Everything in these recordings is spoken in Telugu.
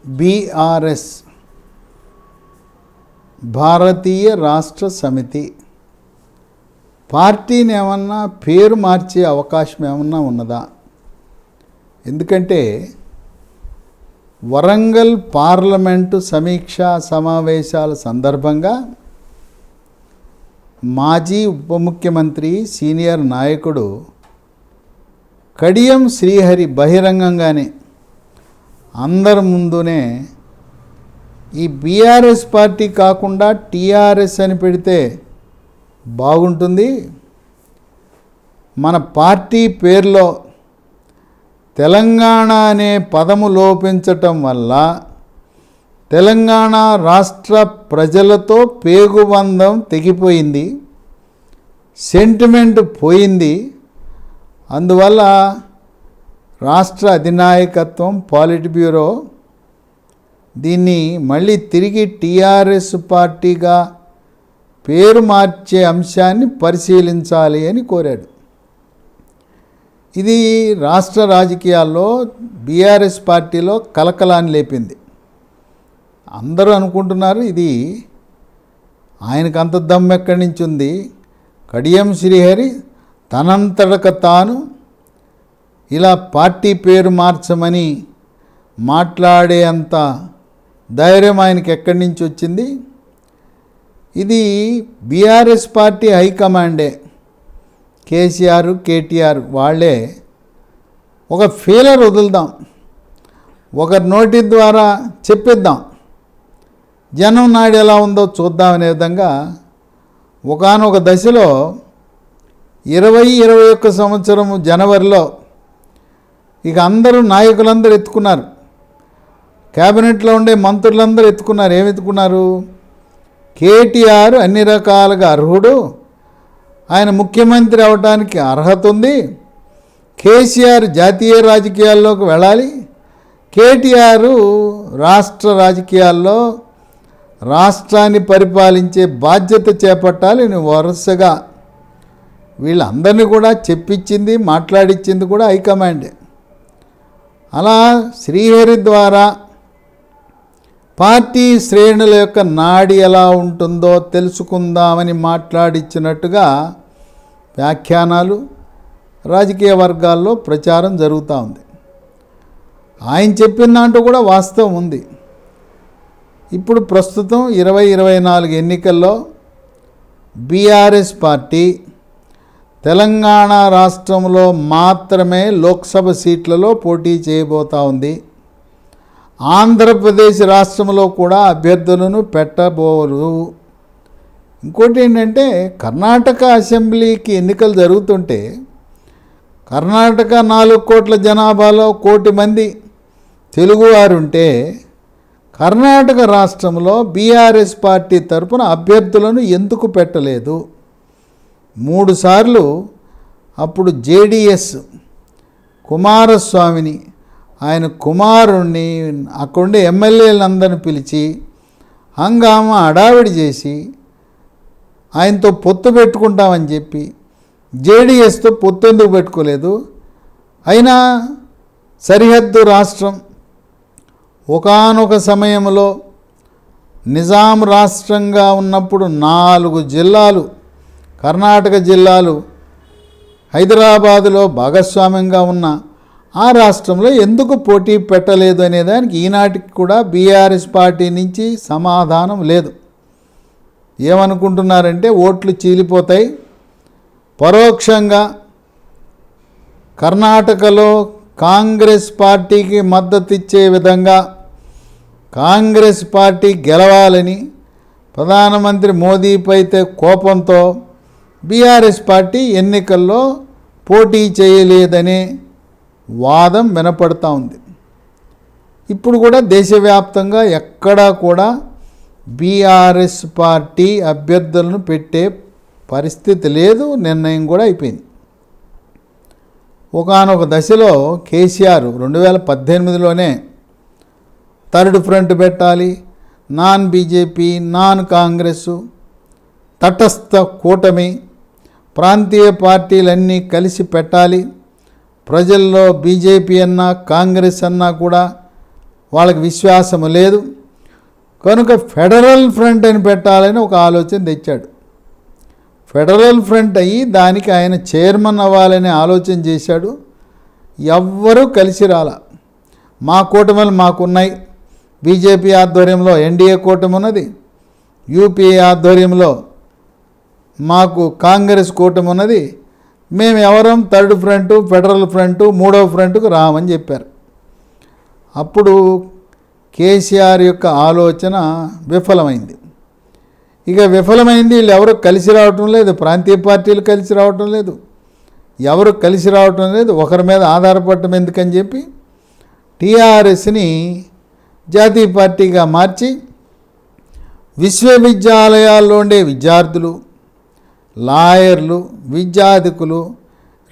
బీఆర్ఎస్ భారతీయ రాష్ట్ర సమితి పార్టీని ఏమన్నా పేరు మార్చే అవకాశం ఏమన్నా ఉన్నదా? ఎందుకంటే వరంగల్ పార్లమెంటు సమీక్షా సమావేశాల సందర్భంగా మాజీ ఉప ముఖ్యమంత్రి సీనియర్ నాయకుడు కడియం శ్రీహరి బహిరంగంగానే అందరి ముందునే ఈ బీఆర్ఎస్ పార్టీ కాకుండా టీఆర్ఎస్ అని పెడితే బాగుంటుంది, మన పార్టీ పేరులో తెలంగాణ అనే పదము లోపించటం వల్ల తెలంగాణ రాష్ట్ర ప్రజలతో పేగుబంధం తెగిపోయింది, సెంటిమెంట్ పోయింది. అందువల్ల రాష్ట్ర అధినాయకత్వం పాలిట్ బ్యూరో దీన్ని మళ్ళీ తిరిగి టీఆర్ఎస్ పార్టీగా పేరు మార్చే అంశాన్ని పరిశీలించాలి అని కోరాడు. ఇది రాష్ట్ర రాజకీయాల్లో బీఆర్ఎస్ పార్టీలో కలకలాన్ని లేపింది. అందరూ అనుకుంటున్నారు ఇది ఆయనకు అంత దమ్ము ఎక్కడి నుంచి ఉంది, కడియం శ్రీహరి తనంతటక తాను ఇలా పార్టీ పేరు మార్చమని మాట్లాడే అంత ధైర్యం ఆయనకి ఎక్కడి నుంచి వచ్చింది? ఇది బీఆర్ఎస్ పార్టీ హైకమాండే, కేసీఆర్ కేటీఆర్ వాళ్ళే ఒక ఫీలర్ వదులుదాం, ఒకరి నోటి ద్వారా చెప్పిద్దాం, జనం నాడు ఎలా ఉందో చూద్దామనే విధంగా ఒకానొక దశలో 2021 సంవత్సరం జనవరిలో ఇక అందరూ నాయకులందరూ ఎత్తుకున్నారు, క్యాబినెట్లో ఉండే మంత్రులందరూ ఎత్తుకున్నారు. ఏమి ఎత్తుకున్నారు? కేటీఆర్ అన్ని రకాలుగా అర్హుడు, ఆయన ముఖ్యమంత్రి అవడానికి అర్హత ఉంది, కేసీఆర్ జాతీయ రాజకీయాల్లోకి వెళ్ళాలి, కేటీఆర్ రాష్ట్ర రాజకీయాల్లో రాష్ట్రాన్ని పరిపాలించే బాధ్యత చేపట్టాలి. వరుసగా వీళ్ళందరినీ కూడా చెప్పించింది, మాట్లాడించింది కూడా హైకమాండే. అలా శ్రీహరి ద్వారా పార్టీ శ్రేణుల యొక్క నాడి ఎలా ఉంటుందో తెలుసుకుందామని మాట్లాడించినట్టుగా వ్యాఖ్యానాలు రాజకీయ వర్గాల్లో ప్రచారం జరుగుతూ ఉంది. ఆయన చెప్పిన దాంట్లో కూడా వాస్తవం ఉంది. ఇప్పుడు ప్రస్తుతం 2024 ఎన్నికల్లో బీఆర్ఎస్ పార్టీ తెలంగాణ రాష్ట్రంలో మాత్రమే లోక్సభ సీట్లలో పోటీ చేయబోతూ ఉంది. ఆంధ్రప్రదేశ్ రాష్ట్రంలో కూడా అభ్యర్థులను పెట్టబోరు. ఇంకోటి ఏంటంటే కర్ణాటక అసెంబ్లీకి ఎన్నికలు జరుగుతుంటే కర్ణాటక 4 కోట్ల జనాభాలో 1 కోటి మంది తెలుగువారుంటే కర్ణాటక రాష్ట్రంలో బీఆర్ఎస్ పార్టీ తరపున అభ్యర్థులను ఎందుకు పెట్టలేదు? 3 సార్లు అప్పుడు జేడీఎస్ కుమారస్వామిని, ఆయన కుమారుణ్ణి, అక్కడుండే ఎమ్మెల్యేలందరిని పిలిచి హంగామా అడావిడి చేసి ఆయనతో పొత్తు పెట్టుకుంటామని చెప్పి జేడీఎస్తో పొత్తు ఎందుకు పెట్టుకోలేదు? అయినా సరిహద్దు రాష్ట్రం ఒకానొక సమయంలో నిజాం రాష్ట్రంగా ఉన్నప్పుడు 4 జిల్లాలు కర్ణాటక జిల్లాలు హైదరాబాదులో భాగస్వామ్యంగా ఉన్న ఆ రాష్ట్రంలో ఎందుకు పోటీ పెట్టలేదు అనేదానికి ఈనాటికి కూడా బీఆర్ఎస్ పార్టీ నుంచి సమాధానం లేదు. ఏమనుకుంటున్నారంటే ఓట్లు చీలిపోతాయి, పరోక్షంగా కర్ణాటకలో కాంగ్రెస్ పార్టీకి మద్దతు ఇచ్చే విధంగా కాంగ్రెస్ పార్టీ గెలవాలని ప్రధానమంత్రి మోదీపైతే కోపంతో బీఆర్ఎస్ పార్టీ ఎన్నికల్లో పోటీ చేయలేదనే వాదం వినపడతా ఉంది. ఇప్పుడు కూడా దేశవ్యాప్తంగా ఎక్కడా కూడా బీఆర్ఎస్ పార్టీ అభ్యర్థులను పెట్టే పరిస్థితి లేదు, నిర్ణయం కూడా అయిపోయింది. ఒకానొక దశలో కేసీఆర్ 2018లోనే థర్డ్ ఫ్రంట్ పెట్టాలి, నాన్ బీజేపీ, నాన్ కాంగ్రెస్, తటస్థ కూటమి, ప్రాంతీయ పార్టీలన్నీ కలిసి పెట్టాలి, ప్రజల్లో బీజేపీ అన్నా కాంగ్రెస్ అన్నా కూడా వాళ్ళకి విశ్వాసము లేదు. కనుక ఫెడరల్ ఫ్రంట్ అని పెట్టాలని ఒక ఆలోచన తెచ్చాడు. ఫెడరల్ ఫ్రంట్ అయ్యి దానికి ఆయన చైర్మన్ అవ్వాలని ఆలోచన చేశాడు. ఎవ్వరూ కలిసి రాల. మా కూటమిలు మాకున్నాయి. బీజేపీ ఆధ్వర్యంలో ఎన్డీఏ కూటమి ఉన్నది, యూపీఏ ఆధ్వర్యంలో మాకు కాంగ్రెస్ కూటమి ఉన్నది. మేము ఎవరం థర్డ్ ఫ్రంట్, ఫెడరల్ ఫ్రంట్, మూడవ ఫ్రంట్కు రామని చెప్పారు. అప్పుడు కేసీఆర్ యొక్క ఆలోచన విఫలమైంది. ఇక విఫలమైంది. వీళ్ళు ఎవరు కలిసి రావటం లేదు, ప్రాంతీయ పార్టీలు కలిసి రావటం లేదు, ఎవరు కలిసి రావటం లేదు. ఒకరి మీద ఆధారపడటం ఎందుకని చెప్పి టీఆర్ఎస్ని జాతీయ పార్టీగా మార్చి విశ్వవిద్యాలయాల్లో ఉండే విద్యార్థులు, లాయర్లు, విద్యాధికులు,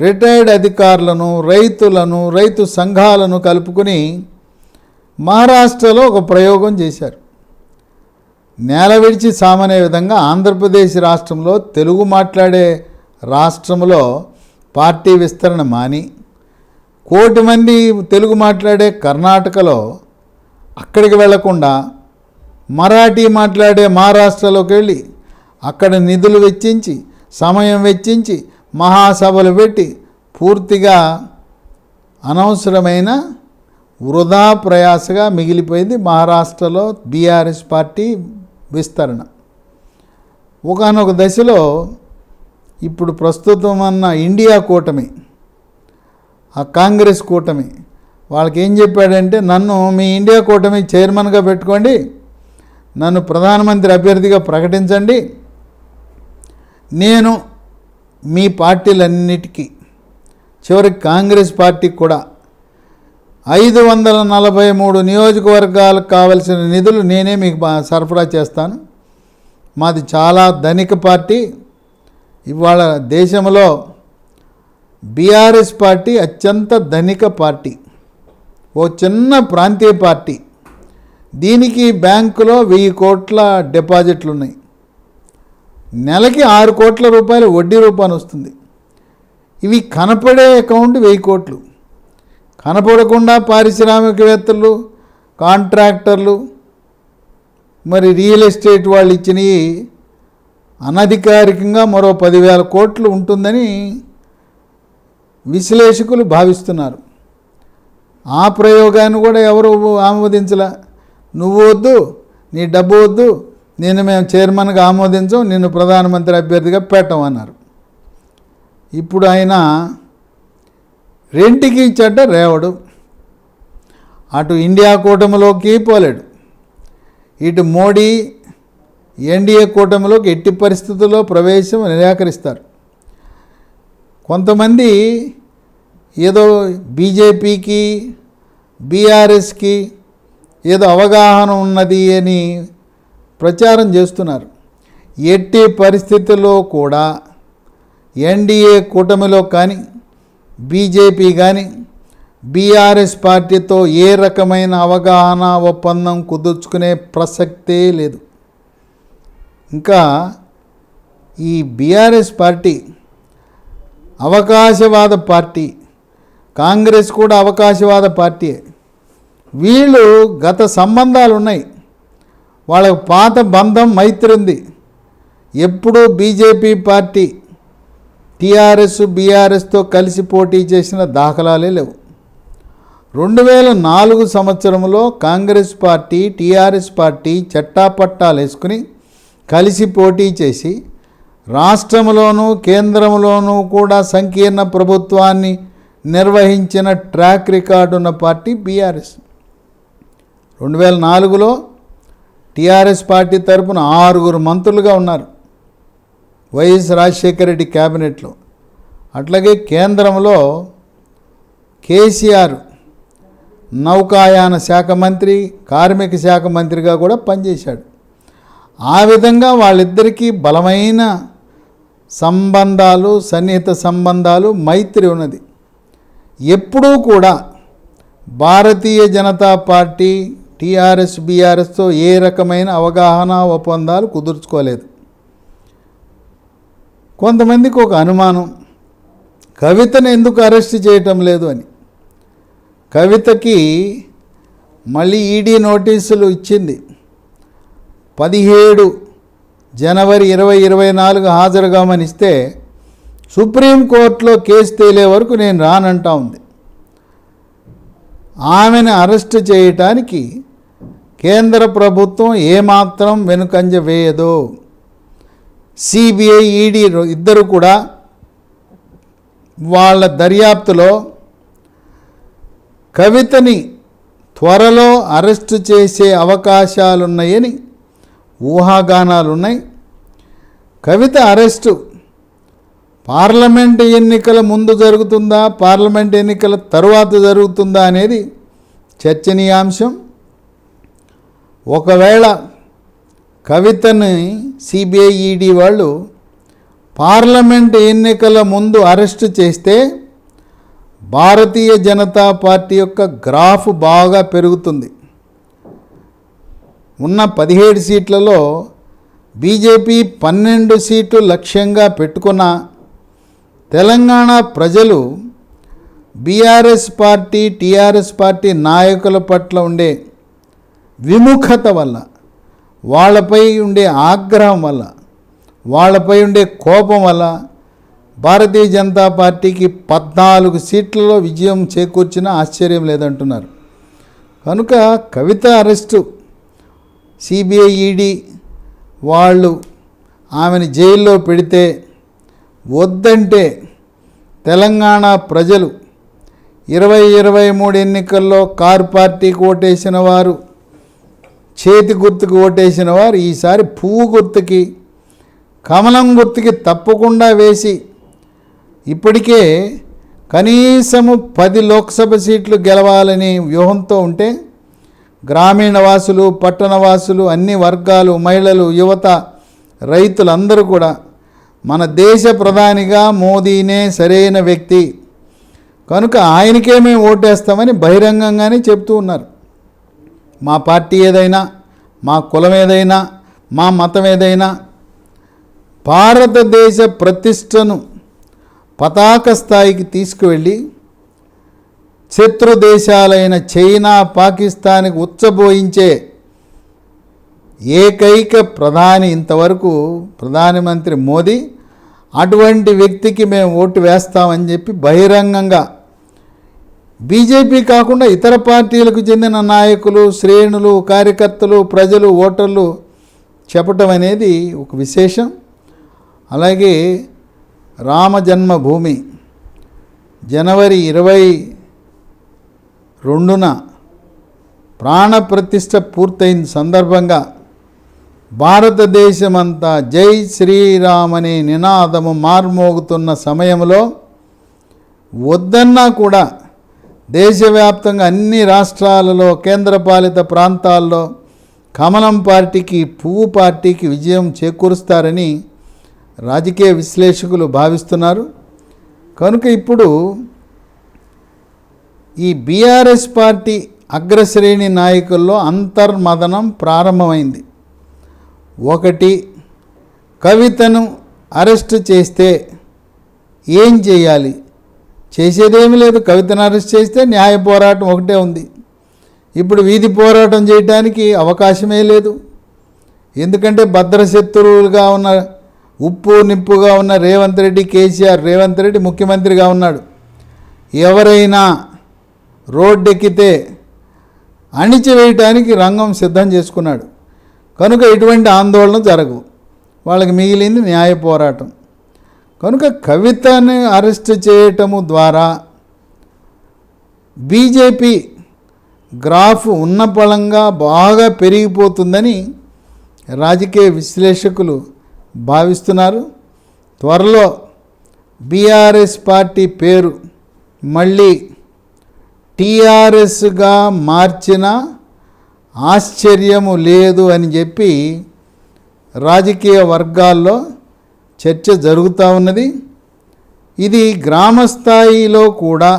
రిటైర్డ్ అధికారులను, రైతులను, రైతు సంఘాలను కలుపుకుని మహారాష్ట్రలో ఒక ప్రయోగం చేశారు. నేల విడిచి సామనే విధంగా ఆంధ్రప్రదేశ్ రాష్ట్రంలో, తెలుగు మాట్లాడే రాష్ట్రంలో పార్టీ విస్తరణ మాని 1 కోటి మంది తెలుగు మాట్లాడే కర్ణాటకలో అక్కడికి వెళ్లకుండా మరాఠీ మాట్లాడే మహారాష్ట్రలోకి వెళ్ళి అక్కడ నిధులు వెచ్చించి, సమయం వెచ్చించి, మహాసభలు పెట్టి పూర్తిగా అనవసరమైన వృధా ప్రయాసగా మిగిలిపోయింది మహారాష్ట్రలో బీఆర్ఎస్ పార్టీ విస్తరణ. ఒకానొక దశలో ఇప్పుడు ప్రస్తుతం అన్న ఇండియా కూటమి, ఆ కాంగ్రెస్ కూటమి వాళ్ళకి ఏం చెప్పాడంటే, నన్ను మీ ఇండియా కూటమి చైర్మన్గా పెట్టుకోండి, నన్ను ప్రధానమంత్రి అభ్యర్థిగా ప్రకటించండి, నేను మీ పార్టీలన్నిటికీ, చివరికి కాంగ్రెస్ పార్టీకి కూడా 543 నియోజకవర్గాలకు కావలసిన నిధులు నేనే మీకు సరఫరా చేస్తాను. మాది చాలా ధనిక పార్టీ. ఇవాళ దేశంలో బీఆర్ఎస్ పార్టీ అత్యంత ధనిక పార్టీ, ఓ చిన్న ప్రాంతీయ పార్టీ. దీనికి బ్యాంకులో 1000 కోట్ల డిపాజిట్లు ఉన్నాయి. నెలకి 6 కోట్ల రూపాయలు వడ్డీ రూపాన్ని వస్తుంది. ఇవి కనపడే అకౌంట్ 1000 కోట్లు. కనపడకుండా పారిశ్రామికవేత్తలు, కాంట్రాక్టర్లు, మరి రియల్ ఎస్టేట్ వాళ్ళు ఇచ్చినవి అనధికారికంగా మరో 10,000 కోట్లు ఉంటుందని విశ్లేషకులు భావిస్తున్నారు. ఆ ప్రయోగాన్ని కూడా ఎవరు ఆమోదించలే. నువ్వు వద్దు, నీ డబ్బు వద్దు, మేము చైర్మన్గా ఆమోదించం, నిన్ను ప్రధానమంత్రి అభ్యర్థిగా పెట్టమన్నారు. ఇప్పుడు ఆయన రెంటికి ఇచ్చట రేవడు. అటు ఇండియా కూటమిలోకి పోలేడు, ఇటు మోడీ ఎన్డీఏ కూటమిలోకి ఎట్టి పరిస్థితుల్లో ప్రవేశం నిరాకరిస్తారు. కొంతమంది ఏదో బీజేపీకి, బీఆర్ఎస్కి ఏదో అవగాహన ఉన్నది అని ప్రచారం చేస్తున్నారు. ఎట్టి పరిస్థితుల్లో కూడా ఎన్డీఏ కూటమిలో కానీ, బీజేపీ కానీ, బీఆర్ఎస్ పార్టీతో ఏ రకమైన అవగాహన ఒప్పందం కుదుర్చుకునే ప్రసక్తే లేదు. ఇంకా ఈ బీఆర్ఎస్ పార్టీ అవకాశవాద పార్టీ, కాంగ్రెస్ కూడా అవకాశవాద పార్టీయే. వీళ్ళు గత సంబంధాలు ఉన్నాయి, వాళ్ళకు పాత బంధం మైత్రి ఉంది. ఎప్పుడూ బీజేపీ పార్టీ టీఆర్ఎస్ బీఆర్ఎస్తో కలిసి పోటీ చేసిన దాఖలాలే లేవు. 2004 సంవత్సరంలో కాంగ్రెస్ పార్టీ, టీఆర్ఎస్ పార్టీ చట్టాపట్టాలు వేసుకుని కలిసి పోటీ చేసి రాష్ట్రంలోనూ కేంద్రంలోనూ కూడా సంకీర్ణ ప్రభుత్వాన్ని నిర్వహించిన ట్రాక్ రికార్డు ఉన్న పార్టీ బీఆర్ఎస్. 2004లో టీఆర్ఎస్ పార్టీ తరపున 6 మంత్రులుగా ఉన్నారు వైఎస్ రాజశేఖర రెడ్డి క్యాబినెట్లో. అట్లాగే కేంద్రంలో కేసీఆర్ నౌకాయాన శాఖ మంత్రి, కార్మిక శాఖ మంత్రిగా కూడా పనిచేశాడు. ఆ విధంగా వాళ్ళిద్దరికీ బలమైన సంబంధాలు, సన్నిహిత సంబంధాలు, మైత్రి ఉన్నది. ఎప్పుడూ కూడా భారతీయ జనతా పార్టీ టీఆర్ఎస్ బీఆర్ఎస్తో ఏ రకమైన అవగాహన ఒప్పందాలు కుదుర్చుకోలేదు. కొంతమందికి ఒక అనుమానం, కవితను ఎందుకు అరెస్ట్ చేయటం లేదు అని. కవితకి మళ్ళీ ఈడీ నోటీసులు ఇచ్చింది. 17 జనవరి 2024 హాజరుగామని ఇస్తే సుప్రీంకోర్టులో కేసు తేలే వరకు నేను రానంటా ఉంది. ఆమెను అరెస్ట్ చేయటానికి కేంద్ర ప్రభుత్వం ఏమాత్రం వెనుకంజ వేయదు. సిబిఐ, ఈడీ ఇద్దరు కూడా వాళ్ళ దర్యాప్తులో కవితని త్వరలో అరెస్టు చేసే అవకాశాలున్నాయని ఊహాగానాలున్నాయి. కవిత అరెస్టు పార్లమెంట్ ఎన్నికల ముందు జరుగుతుందా, పార్లమెంట్ ఎన్నికల తరువాత జరుగుతుందా అనేది చర్చనీయాంశం. ఒకవేళ కవితని సిబిఐ, ఈడీ వాళ్ళు పార్లమెంట్ ఎన్నికల ముందు అరెస్టు చేస్తే భారతీయ జనతా పార్టీ యొక్క గ్రాఫ్ బాగా పెరుగుతుంది. ఉన్న 17 సీట్లలో బీజేపీ 12 సీట్లు లక్ష్యంగా పెట్టుకున్న తెలంగాణ ప్రజలు బీఆర్ఎస్ పార్టీ, టీఆర్ఎస్ పార్టీ నాయకుల పట్ల ఉండే విముఖత వల్ల, వాళ్ళపై ఉండే ఆగ్రహం వల్ల, వాళ్ళపై ఉండే కోపం వల్ల భారతీయ జనతా పార్టీకి 14 సీట్లలో విజయం చేకూర్చిన ఆశ్చర్యం లేదంటున్నారు. కనుక కవిత అరెస్టు సిబిఐ, ఈడీ వాళ్ళు ఆమెను జైల్లో పెడితే వద్దంటే తెలంగాణ ప్రజలు 2023 ఎన్నికల్లో కారు పార్టీకి ఓటేసిన వారు, చేతి గుర్తుకు ఓటేసిన వారు ఈసారి పువ్వు గుర్తుకి, కమలం గుర్తుకి తప్పకుండా వేసి ఇప్పటికే కనీసము 10 లోక్సభ సీట్లు గెలవాలని వ్యూహంతో ఉంటే గ్రామీణ వాసులు, పట్టణ వాసులు, అన్ని వర్గాలు, మహిళలు, యువత, రైతులందరూ కూడా మన దేశ ప్రధానిగా మోదీనే సరైన వ్యక్తి కనుక ఆయనకే మేము ఓటేస్తామని బహిరంగంగానే చెప్తూ ఉన్నారు. మా పార్టీ ఏదైనా, మా కులం ఏదైనా, మా మతం ఏదైనా భారతదేశ ప్రతిష్టను పతాక స్థాయికి తీసుకువెళ్ళి శత్రు దేశాలైన చైనా, పాకిస్తాన్కి ఉచ్చబోయించే ఏకైక ప్రధాని ఇంతవరకు ప్రధానమంత్రి మోదీ. అటువంటి వ్యక్తికి మేము ఓటు వేస్తామని చెప్పి బహిరంగంగా బీజేపీ కాకుండా ఇతర పార్టీలకు చెందిన నాయకులు, శ్రేణులు, కార్యకర్తలు, ప్రజలు, ఓటర్లు చెప్పటం అనేది ఒక విశేషం. అలాగే రామ జన్మభూమి జనవరి 22న ప్రాణప్రతిష్ఠ పూర్తయిన సందర్భంగా భారతదేశమంతా జై శ్రీరామ్ అనే నినాదము మార్మోగుతున్న సమయంలో వద్దన్నా కూడా దేశవ్యాప్తంగా అన్ని రాష్ట్రాలలో, కేంద్రపాలిత ప్రాంతాల్లో కమలం పార్టీకి, పువ్వు పార్టీకి విజయం చేకూరుస్తారని రాజకీయ విశ్లేషకులు భావిస్తున్నారు. కనుక ఇప్పుడు ఈ బీఆర్ఎస్ పార్టీ అగ్రశ్రేణి నాయకుల్లో అంతర్మదనం ప్రారంభమైంది. ఒకటి, కవితను అరెస్ట్ చేస్తే ఏం చేయాలి? చేసేదేమీ లేదు. కవితను అరెస్ట్ చేస్తే న్యాయ పోరాటం ఒకటే ఉంది. ఇప్పుడు వీధి పోరాటం చేయడానికి అవకాశమే లేదు. ఎందుకంటే భద్రశత్రువులుగా ఉన్న, ఉప్పు నిప్పుగా ఉన్న రేవంత్ రెడ్డి, కేసీఆర్, రేవంత్ రెడ్డి ముఖ్యమంత్రిగా ఉన్నాడు. ఎవరైనా రోడ్డెక్కితే అణిచివేయటానికి రంగం సిద్ధం చేసుకున్నాడు. కనుక ఎటువంటి ఆందోళన జరగవు. వాళ్ళకి మిగిలింది న్యాయ పోరాటం. కనుక కవితని అరెస్ట్ చేయటము ద్వారా బీజేపీ గ్రాఫ్ ఉన్నపళంగా బాగా పెరిగిపోతుందని రాజకీయ విశ్లేషకులు భావిస్తున్నారు. త్వరలో బీఆర్ఎస్ పార్టీ పేరు మళ్ళీ టీఆర్ఎస్గా మార్చిన ఆశ్చర్యము లేదు అని చెప్పి రాజకీయ వర్గాల్లో చర్చ జరుగుతూ ఉన్నది. ఇది గ్రామ స్థాయిలో కూడా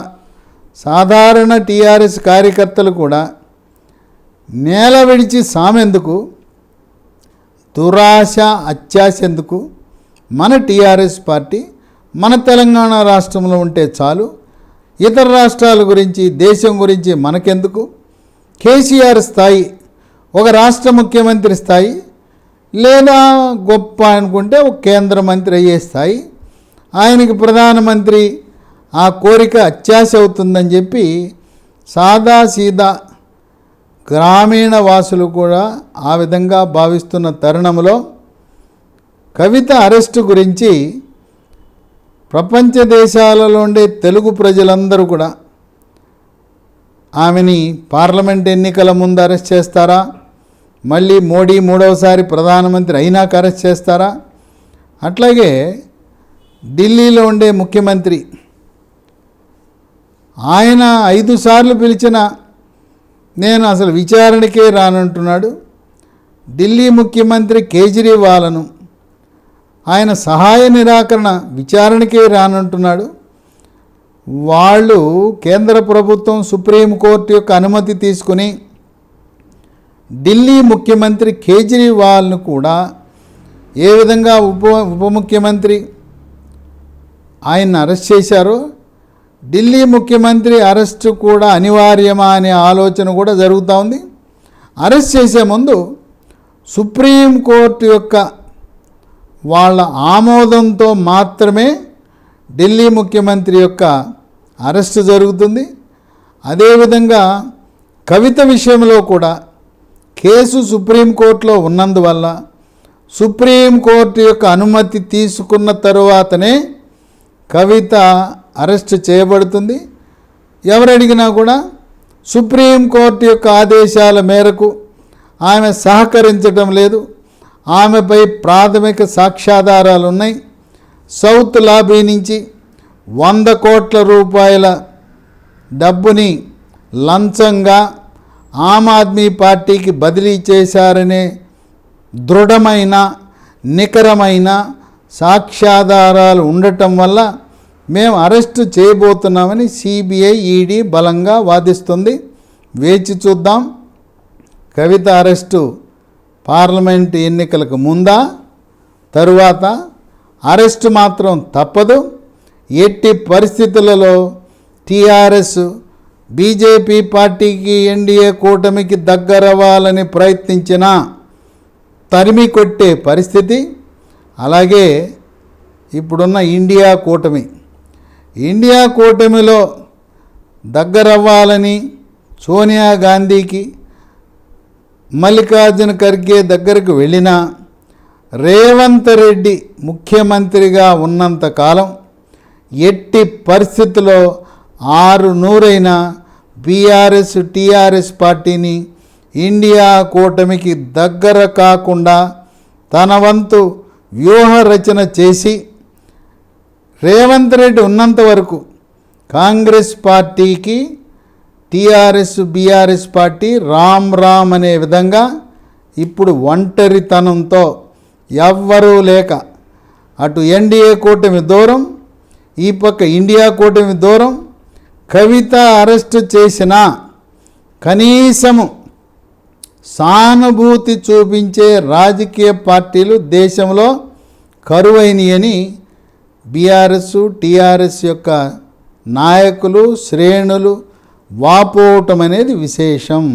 సాధారణ టీఆర్ఎస్ కార్యకర్తలు కూడా నేల విడిచి సామెందుకు, దురాశ, అత్యాశ ఎందుకు? మన టీఆర్ఎస్ పార్టీ మన తెలంగాణ రాష్ట్రంలో ఉంటే చాలు, ఇతర రాష్ట్రాల గురించి, దేశం గురించి మనకెందుకు? కేసీఆర్ స్థాయి, ఒక రాష్ట్ర ముఖ్యమంత్రి స్థాయి, లేదా గొప్ప అనుకుంటే ఒక కేంద్ర మంత్రి అయ్యే స్థాయి, ఆయనకి ప్రధానమంత్రి ఆ కోరిక అత్యాశ అవుతుందని చెప్పి సాదాసీదా గ్రామీణ వాసులు కూడా ఆ విధంగా భావిస్తున్న తరుణంలో కవిత అరెస్టు గురించి ప్రపంచ దేశాలలో ఉండే తెలుగు ప్రజలందరూ కూడా ఆమెని పార్లమెంట్ ఎన్నికల ముందు అరెస్ట్ చేస్తారా, మళ్ళీ మోడీ మూడవసారి ప్రధానమంత్రి అయినాక అరెస్ట్ చేస్తారా, అట్లాగే ఢిల్లీలో ఉండే ముఖ్యమంత్రి ఆయన 5 సార్లు పిలిచిన నేను అసలు విచారణకే రానంటున్నాడు. ఢిల్లీ ముఖ్యమంత్రి కేజ్రీవాల్ను ఆయన సహాయ నిరాకరణ విచారణకే రానంటున్నాడు. వాళ్ళు కేంద్ర ప్రభుత్వం సుప్రీంకోర్టు యొక్క అనుమతి తీసుకుని ఢిల్లీ ముఖ్యమంత్రి కేజ్రీవాల్ను కూడా ఏ విధంగా ఉప ముఖ్యమంత్రి ఆయన్ని అరెస్ట్ చేశారో ఢిల్లీ ముఖ్యమంత్రి అరెస్టు కూడా అనివార్యమా అనే ఆలోచన కూడా జరుగుతూ ఉంది. అరెస్ట్ చేసే ముందు సుప్రీంకోర్టు యొక్క వాళ్ళ ఆమోదంతో మాత్రమే ఢిల్లీ ముఖ్యమంత్రి యొక్క అరెస్టు జరుగుతుంది. అదేవిధంగా కవిత విషయంలో కూడా కేసు సుప్రీంకోర్టులో ఉన్నందువల్ల సుప్రీంకోర్టు యొక్క అనుమతి తీసుకున్న తరువాతనే కవిత అరెస్ట్ చేయబడుతుంది. ఎవరు అడిగినా కూడా సుప్రీంకోర్టు యొక్క ఆదేశాల మేరకు ఆమె సహకరించడం లేదు, ఆమెపై ప్రాథమిక సాక్ష్యాధారాలు ఉన్నాయి. సౌత్ లాబీ నుంచి 100 కోట్ల రూపాయల డబ్బుని లంచంగా ఆమ్ ఆద్మీ పార్టీకి బదిలీ చేశారనే దృఢమైన నికరమైన సాక్ష్యాధారాలు ఉండటం వల్ల మేము అరెస్టు చేయబోతున్నామని సిబిఐ, ఈడీ బలంగా వాదిస్తుంది. వేచి చూద్దాం. కవిత అరెస్టు పార్లమెంట్ ఎన్నికలకు ముందా తరువాత? అరెస్టు మాత్రం తప్పదు. ఎట్టి పరిస్థితులలో టీఆర్ఎస్ బీజేపీ పార్టీకి ఎన్డీఏ కూటమికి దగ్గరవ్వాలని ప్రయత్నించినా తరిమి కొట్టే పరిస్థితి. అలాగే ఇప్పుడున్న ఇండియా కూటమిలో దగ్గరవ్వాలని సోనియా గాంధీకి మల్లికార్జున ఖర్గే దగ్గరకు వెళ్ళినా రేవంత్ రెడ్డి ముఖ్యమంత్రిగా ఉన్నంతకాలం ఎట్టి పరిస్థితుల్లో 600 బీఆర్ఎస్ టీఆర్ఎస్ పార్టీని ఇండియా కూటమికి దగ్గర కాకుండా తన వంతు వ్యూహ రచన చేసి రేవంత్ రెడ్డి ఉన్నంత వరకు కాంగ్రెస్ పార్టీకి టీఆర్ఎస్ బీఆర్ఎస్ పార్టీ రామ్ అనే విధంగా ఇప్పుడు ఒంటరితనంతో ఎవ్వరూ లేక అటు ఎన్డీఏ కూటమి దూరం, ఈ పక్క ఇండియా కూటమి దూరం. కవిత అరెస్టు చేసిన కనీసము సానుభూతి చూపించే రాజకీయ పార్టీలు దేశంలో కరువైనయని బీఆర్ఎస్ టీఆర్ఎస్ యొక్క నాయకులు శ్రేణులు వాపోవటం అనేది విశేషం.